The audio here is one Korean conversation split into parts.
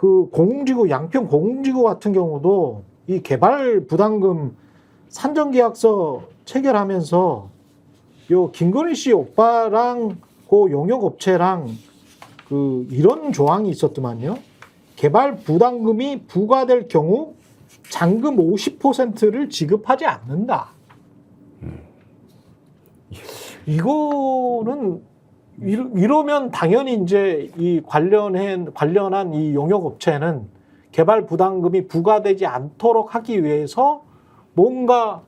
그 공공지구 양평 공공지구 같은 경우도 이 개발 부담금 산정계약서 체결하면서 요 김건희 씨 오빠랑 그 용역업체랑 그 이런 조항이 있었더만요. 개발 부담금이 부과될 경우 잔금 50%를 지급하지 않는다. 이거는 이러면 당연히 이제 이 관련한 이 용역업체는 개발 부담금이 부과되지 않도록 하기 위해서 뭔가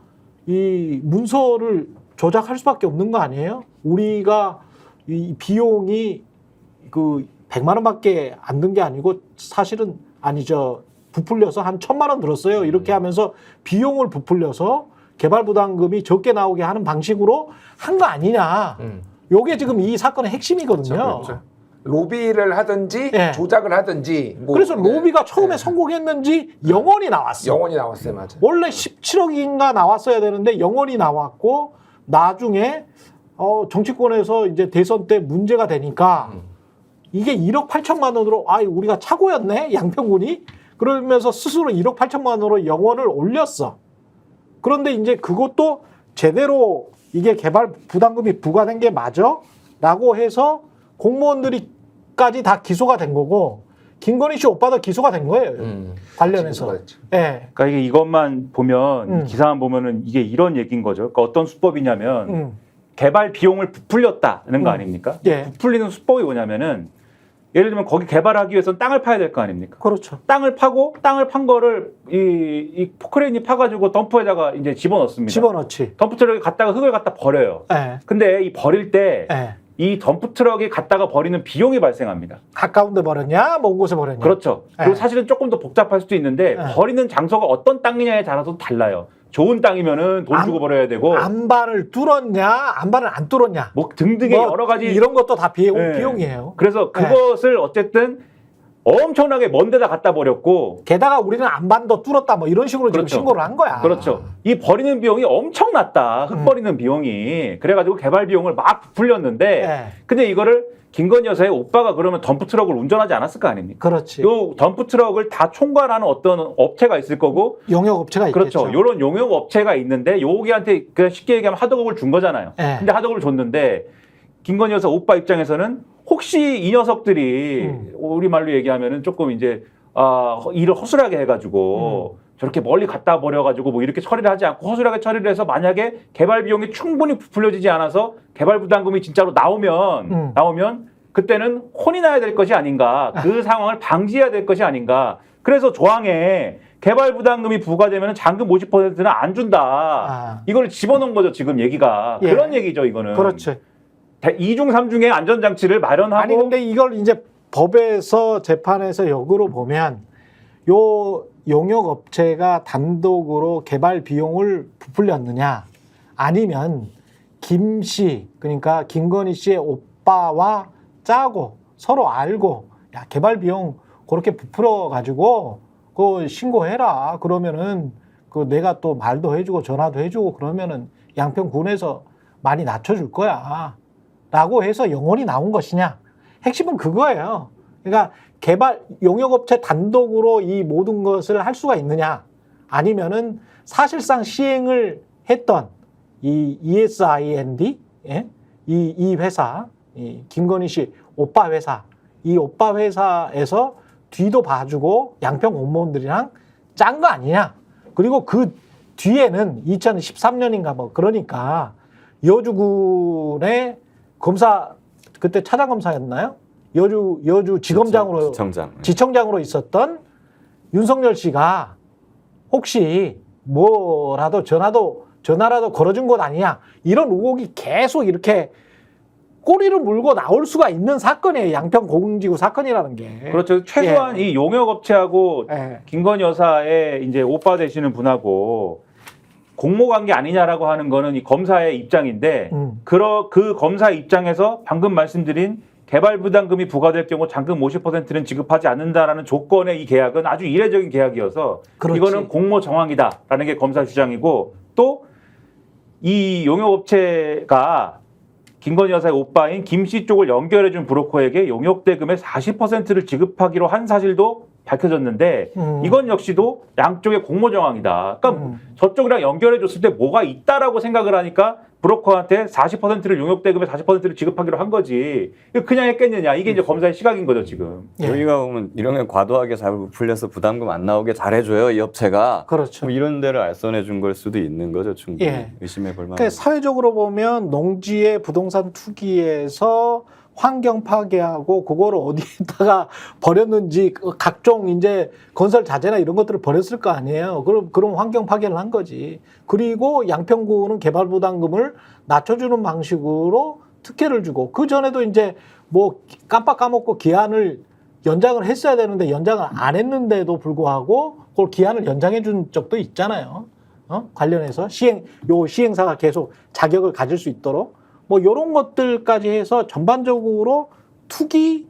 이 문서를 조작할 수밖에 없는 거 아니에요? 우리가 이 비용이 그 100만 원밖에 안 든 게 아니고 사실은 아니죠. 부풀려서 한 1,000만 원 들었어요. 이렇게 하면서 비용을 부풀려서 개발 부담금이 적게 나오게 하는 방식으로 한 거 아니냐. 요게 지금 이 사건의 핵심이거든요. 그렇죠. 로비를 하든지 네. 조작을 하든지 뭐, 그래서 로비가 처음에 성공했는지 영원히 나왔어. 영원히 나왔어요. 맞아. 원래 17억인가 나왔어야 되는데 영원히 나왔고 나중에 정치권에서 이제 대선 때 문제가 되니까 이게 1억 8천만 원으로 우리가 착오였네 양평군이 그러면서 스스로 1억 8천만 원으로 영원을 올렸어. 그런데 이제 그것도 제대로 이게 개발 부담금이 부과된 게 맞아? 라고 해서 공무원들이까지 다 기소가 된 거고 김건희 씨 오빠도 기소가 된 거예요. 관련해서. 예. 그러니까 이게 이것만 보면 기사만 보면은 이게 이런 얘기인 거죠. 그러니까 어떤 수법이냐면 개발 비용을 부풀렸다는 거 아닙니까? 예. 부풀리는 수법이 뭐냐면은 예를 들면 거기 개발하기 위해서는 땅을 파야 될 거 아닙니까? 그렇죠. 땅을 파고 땅을 판 거를 이 포크레인이 파가지고 덤프에다가 이제 집어넣습니다. 집어넣지. 덤프트럭에 갖다가 흙을 갖다 버려요. 예. 근데 이 버릴 때 이 예. 덤프트럭에 갖다가 버리는 비용이 발생합니다. 가까운 데 버렸냐? 먼 곳에 버렸냐? 그렇죠. 그리고 사실은 조금 더 복잡할 수도 있는데 버리는 장소가 어떤 땅이냐에 따라서 달라요. 좋은 땅이면은 돈 주고 버려야 되고 안반을 뚫었냐? 안반을 안 뚫었냐? 뭐 등등의 여러 가지 이런 것도 다 네. 비용이에요. 그래서 그것을 어쨌든 엄청나게 먼 데다 갖다 버렸고 게다가 우리는 안반도 뚫었다 뭐 이런 식으로 그렇죠. 지금 신고를 한 거야. 그렇죠. 이 버리는 비용이 엄청났다. 흙 버리는 비용이. 그래가지고 개발 비용을 막 부풀렸는데 근데 이거를 김건희 여사의 오빠가 그러면 덤프트럭을 운전하지 않았을 거 아닙니까? 그렇지. 요 덤프트럭을 다 총괄하는 어떤 업체가 있을 거고 용역업체가 있겠죠. 그렇죠. 요런 용역업체가 있는데 요기한테 그냥 쉽게 얘기하면 하도급을 준 거잖아요. 근데 하도급을 줬는데 김건희 여사 오빠 입장에서는 혹시 이 녀석들이 우리 말로 얘기하면은 조금 이제 일을 허술하게 해가지고 저렇게 멀리 갖다 버려가지고 뭐 이렇게 처리를 하지 않고 허술하게 처리를 해서 만약에 개발 비용이 충분히 부풀려지지 않아서 개발 부담금이 진짜로 나오면 그때는 혼이 나야 될 것이 아닌가. 그 상황을 방지해야 될 것이 아닌가. 그래서 조항에 개발 부담금이 부과되면 잔금 50%는 안 준다. 이걸 집어넣은 거죠 지금 얘기가. 예. 그런 얘기죠 이거는. 그렇지. 2중 3중의 안전장치를 마련하고 아니 근데 이걸 이제 법에서 재판에서 역으로 보면 요 용역업체가 단독으로 개발 비용을 부풀렸느냐 아니면 김 씨 그러니까 김건희 씨의 오빠와 짜고 서로 알고 야 개발 비용 그렇게 부풀어 가지고 그거 신고해라 그러면은 그 내가 또 말도 해주고 전화도 해주고 그러면은 양평군에서 많이 낮춰줄 거야 라고 해서 영원히 나온 것이냐 핵심은 그거예요. 그러니까 개발 용역업체 단독으로 이 모든 것을 할 수가 있느냐 아니면은 사실상 시행을 했던 이 ESIND 이 회사 이 김건희 씨 오빠 회사 이 오빠 회사에서 뒤도 봐주고 양평 공무원들이랑 짠 거 아니냐. 그리고 그 뒤에는 2013년인가 뭐 그러니까 여주군의 검사 그때 차장검사였나요? 여주 지검장으로 지청장으로 있었던 윤석열 씨가 혹시 뭐라도 전화라도 걸어준 것 아니냐 이런 의혹이 계속 이렇게 꼬리를 물고 나올 수가 있는 사건이에요. 양평 공공지구 사건이라는 게. 그렇죠. 최소한 이 용역업체하고 김건희 여사의 이제 오빠 되시는 분하고 공모관계 아니냐라고 하는 거는 이 검사의 입장인데 그 검사 입장에서 방금 말씀드린 개발 부담금이 부과될 경우 잔금 50%는 지급하지 않는다라는 조건의 이 계약은 아주 이례적인 계약이어서 그렇지. 이거는 공모 정황이다라는 게 검사 주장이고 또 이 용역업체가 김건희 여사의 오빠인 김 씨 쪽을 연결해준 브로커에게 용역 대금의 40%를 지급하기로 한 사실도 밝혀졌는데 이건 역시도 양쪽의 공모 정황이다. 그러니까 저쪽이랑 연결해 줬을 때 뭐가 있다라고 생각을 하니까 브로커한테 40%를 용역대금의 40%를 지급하기로 한 거지. 이거 그냥 했겠느냐. 이게 이제 검사의 시각인 거죠, 지금. 예. 여기가 보면 이런 게 과도하게 잘 풀려서 부담금 안 나오게 잘해줘요, 이 업체가. 그렇죠. 뭐 이런 데를 알선해 준 걸 수도 있는 거죠, 충분히. 예. 의심해 볼 만한. 그러니까 사회적으로 보면 농지의 부동산 투기에서 환경 파괴하고 그거를 어디에다가 버렸는지 각종 이제 건설 자재나 이런 것들을 버렸을 거 아니에요. 그럼 환경 파괴를 한 거지. 그리고 양평구는 개발 부담금을 낮춰주는 방식으로 특혜를 주고 그 전에도 이제 뭐 깜빡 까먹고 기한을 연장을 했어야 되는데 연장을 안 했는데도 불구하고 그걸 기한을 연장해 준 적도 있잖아요. 관련해서 시행사가 계속 자격을 가질 수 있도록. 뭐 이런 것들까지 해서 전반적으로 투기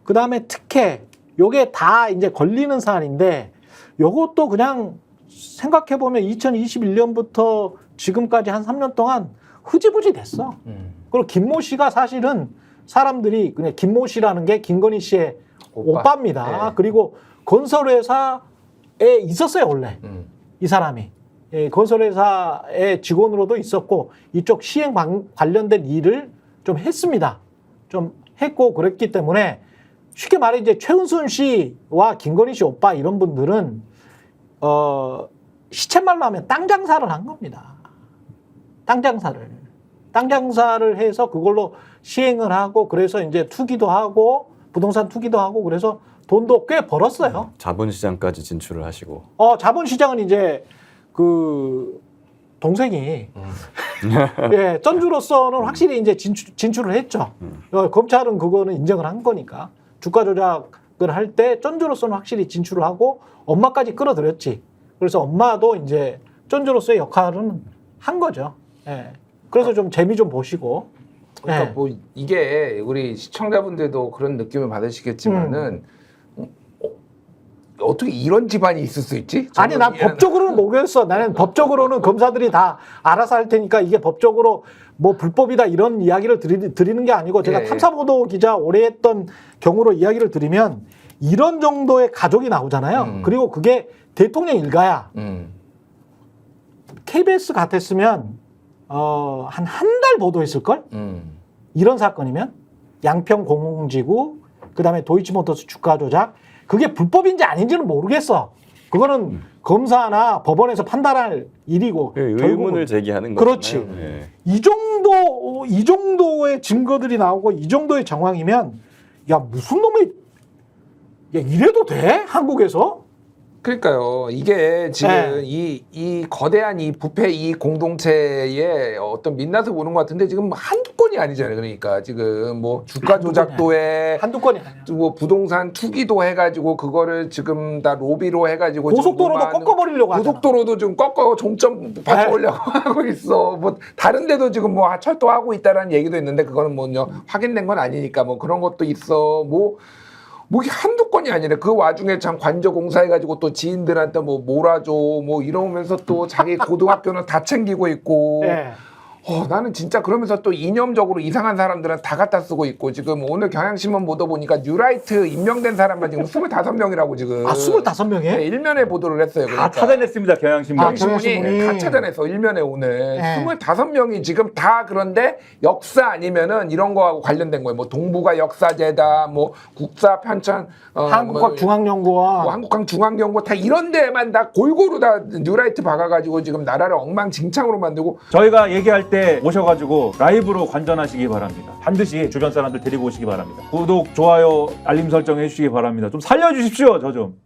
그다음에 특혜 요게 다 이제 걸리는 사안인데 요것도 그냥 생각해 보면 2021년부터 지금까지 한 3년 동안 흐지부지 됐어. 그리고 김모 씨가 사실은 사람들이 그냥 김모 씨라는 게 김건희 씨의 오빠입니다. 네. 그리고 건설회사에 있었어요 원래 이 사람이. 예, 건설회사의 직원으로도 있었고 이쪽 시행 관련된 일을 좀 했습니다. 좀 했고 그랬기 때문에 쉽게 말해 이제 최은순 씨와 김건희 씨 오빠 이런 분들은 시쳇말로 하면 땅 장사를 한 겁니다. 땅 장사를 해서 그걸로 시행을 하고 그래서 이제 투기도 하고 부동산 투기도 하고 그래서 돈도 꽤 벌었어요. 자본시장까지 진출을 하시고. 자본시장은 이제 그 동생이 예, 전주로서는 확실히 이제 진출을 했죠. 검찰은 그거는 인정을 한 거니까 주가 조작을 할 때 전주로서는 확실히 진출을 하고 엄마까지 끌어들였지. 그래서 엄마도 이제 전주로서의 역할은 한 거죠. 예. 그래서 좀 재미 좀 보시고. 그러니까 예. 뭐 이게 우리 시청자분들도 그런 느낌을 받으시겠지만은 어떻게 이런 집안이 있을 수 있지? 아니 난 법적으로는 모르겠어. 나는 법적으로는 검사들이 다 알아서 할 테니까 이게 법적으로 뭐 불법이다 이런 이야기를 드리는 게 아니고 제가 예. 탐사보도 기자 오래 했던 경우로 이야기를 드리면 이런 정도의 가족이 나오잖아요. 그리고 그게 대통령 일가야. KBS 같았으면 한 달 보도했을걸? 이런 사건이면 양평 공공지구 그다음에 도이치모터스 주가 조작 그게 불법인지 아닌지는 모르겠어. 그거는 검사나 법원에서 판단할 일이고 의문을 제기하는 거죠. 그렇지. 예. 이 정도의 증거들이 나오고 이 정도의 정황이면 야 무슨 놈의 야 이래도 돼? 한국에서? 그러니까요. 이게 지금 네. 이 거대한 이 부패 이 공동체의 어떤 민낯을 보는 것 같은데 지금 한두 건이 아니잖아요. 그러니까 지금 뭐 주가 조작도 해, 한두 건이 아니야. 뭐 부동산 투기도 해가지고 그거를 지금 다 로비로 해가지고 고속도로도 지금 꺾어버리려고 하잖아. 고속도로도 좀 꺾어 종점 바꿔보려고 하고 있어. 뭐 다른 데도 지금 뭐 철도하고 있다라는 얘기도 있는데 그거는 뭐요 확인된 건 아니니까 뭐 그런 것도 있어. 뭐 이게 한두 건이 아니라 그 와중에 참 관저공사해가지고 또 지인들한테 뭐 몰아줘 뭐 이러면서 또 자기 고등학교는 다 챙기고 있고 네. 나는 진짜 그러면서 또 이념적으로 이상한 사람들은 다 갖다 쓰고 있고 지금 오늘 경향신문 보도 보니까 뉴라이트 임명된 사람만 지금 25명이라고 지금 25명에? 네, 일면에 보도를 했어요. 다 찾아냈습니다, 경향신문. 경향신문이 다 찾아내서 일면에 오늘 네. 25명이 지금 다 그런데 역사 아니면은 이런 거하고 관련된 거예요. 뭐 동북아 역사재다, 뭐 국사 편찬, 한국과중앙연구원, 뭐 한국과중앙연구원 다 이런 데만 다 골고루 다 뉴라이트 박아가지고 지금 나라를 엉망진창으로 만들고 저희가 얘기할 때 오셔가지고 라이브로 관전하시기 바랍니다. 반드시 주변 사람들 데리고 오시기 바랍니다. 구독, 좋아요, 알림 설정 해주시기 바랍니다. 좀 살려주십시오, 저 좀.